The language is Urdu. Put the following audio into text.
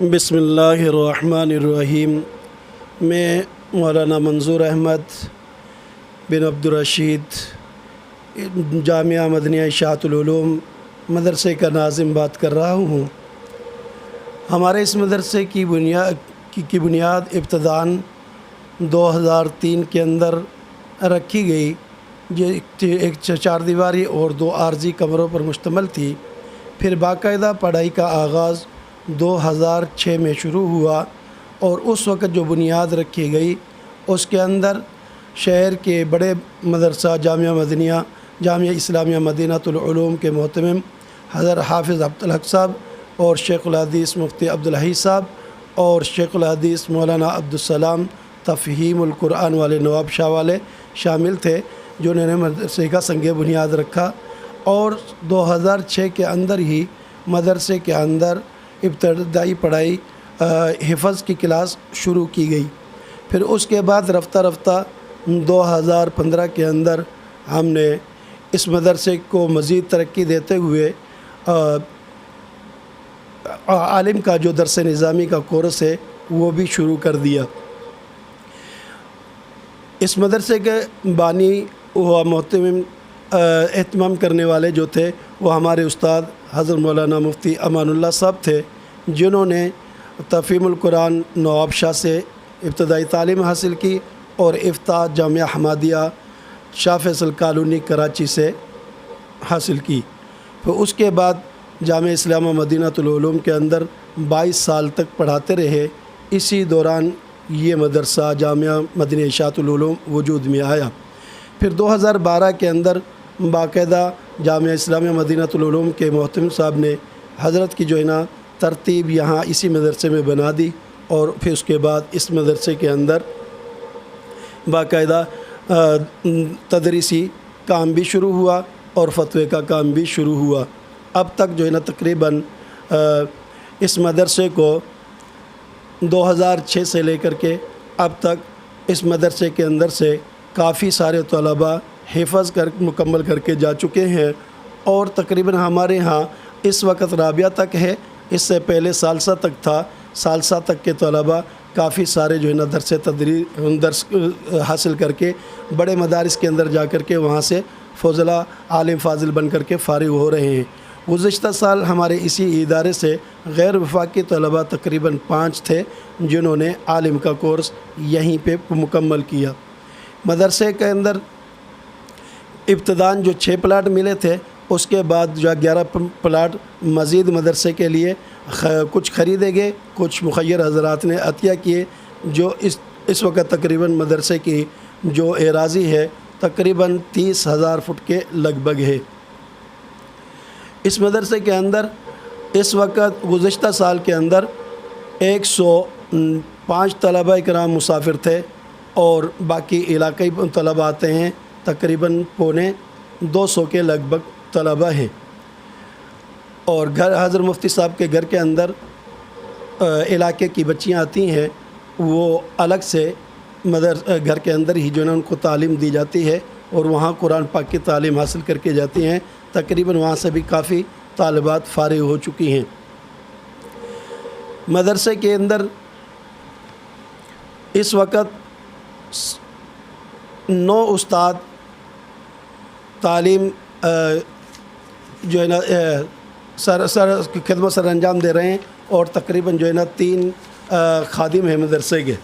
بسم اللہ الرحمن الرحیم۔ میں مولانا منظور احمد بن عبدالرشید جامعہ مدنیہ اشاعت العلوم مدرسے کا ناظم بات کر رہا ہوں۔ ہمارے اس مدرسے کی بنیاد ابتداً 2003 کے اندر رکھی گئی، جو ایک 4 دیواری اور 2 عارضی کمروں پر مشتمل تھی۔ پھر باقاعدہ پڑھائی کا آغاز 2006 میں شروع ہوا، اور اس وقت جو بنیاد رکھی گئی اس کے اندر شہر کے بڑے مدرسہ جامعہ اسلامیہ مدینہ العلوم کے محتمم حضرت حافظ عبدالحق صاحب اور شیخ الحدیث مفتی عبدالحی صاحب اور شیخ الحدیث مولانا عبدالسلام تفہیم القرآن والے نواب شاہ والے شامل تھے، جنہوں نے مدرسے کا سنگ بنیاد رکھا۔ اور 2006 کے اندر ہی مدرسے کے اندر ابتدائی پڑھائی حفظ کی کلاس شروع کی گئی۔ پھر اس کے بعد رفتہ رفتہ 2015 کے اندر ہم نے اس مدرسے کو مزید ترقی دیتے ہوئے عالم کا جو درس نظامی کا کورس ہے وہ بھی شروع کر دیا۔ اس مدرسے کے بانی و محتمم اہتمام کرنے والے جو تھے وہ ہمارے استاد حضرت مولانا مفتی امان اللہ صاحب تھے، جنہوں نے تفہیم القرآن نواب شاہ سے ابتدائی تعلیم حاصل کی اور افتاء جامعہ حمادیہ شاہ فیصل کالونی کراچی سے حاصل کی۔ پھر اس کے بعد جامعہ اسلامیہ مدینہ العلوم کے اندر 22 سال تک پڑھاتے رہے۔ اسی دوران یہ مدرسہ جامعہ مدنیہ اشاعت العلوم وجود میں آیا۔ پھر 2012 کے اندر باقاعدہ جامعہ اسلامیہ مدینہ العلوم کے محتمم صاحب نے حضرت کی جو ہے نا ترتیب یہاں اسی مدرسے میں بنا دی، اور پھر اس کے بعد اس مدرسے کے اندر باقاعدہ تدریسی کام بھی شروع ہوا اور فتوے کا کام بھی شروع ہوا۔ اب تک جو ہے نا تقریباً اس مدرسے کو 2006 سے لے کر کے اب تک اس مدرسے کے اندر سے کافی سارے طلباء حفظ مکمل کر کے جا چکے ہیں، اور تقریباً ہمارے ہاں اس وقت رابعہ تک ہے، اس سے پہلے ثالثہ تک تھا۔ ثالثہ تک کے طلباء کافی سارے جو ہے نا درس حاصل کر کے بڑے مدارس کے اندر جا کر کے وہاں سے فضلہ عالم فاضل بن کر کے فارغ ہو رہے ہیں۔ گزشتہ سال ہمارے اسی ادارے سے غیر وفاقی طلباء تقریباً 5 تھے، جنہوں نے عالم کا کورس یہیں پہ مکمل کیا۔ مدرسے کے اندر ابتداً جو 6 پلاٹ ملے تھے، اس کے بعد جو 11 پلاٹ مزید مدرسے کے لیے کچھ خریدے گئے، کچھ مخیر حضرات نے عطیہ کیے، جو اس وقت تقریباً مدرسے کی جو اراضی ہے تقریباً 30,000 فٹ کے لگ بھگ ہے۔ اس مدرسے کے اندر اس وقت گزشتہ سال کے اندر 105 طلباء کرام مسافر تھے، اور باقی علاقائی طلباء آتے ہیں، تقریباً 250 کے لگ بھگ طلباء ہیں۔ اور حضرت مفتی صاحب کے گھر کے اندر علاقے کی بچیاں آتی ہیں، وہ الگ سے گھر کے اندر ہی جو ہے نا ان کو تعلیم دی جاتی ہے، اور وہاں قرآن پاک کی تعلیم حاصل کر کے جاتی ہیں۔ تقریباً وہاں سے بھی کافی طالبات فارغ ہو چکی ہیں۔ مدرسے کے اندر اس وقت 9 استاد تعلیم جو ہے نا خدمت سر انجام دے رہے ہیں، اور تقریباً جو ہے نا 3 خادم ہیں مدرسے کے۔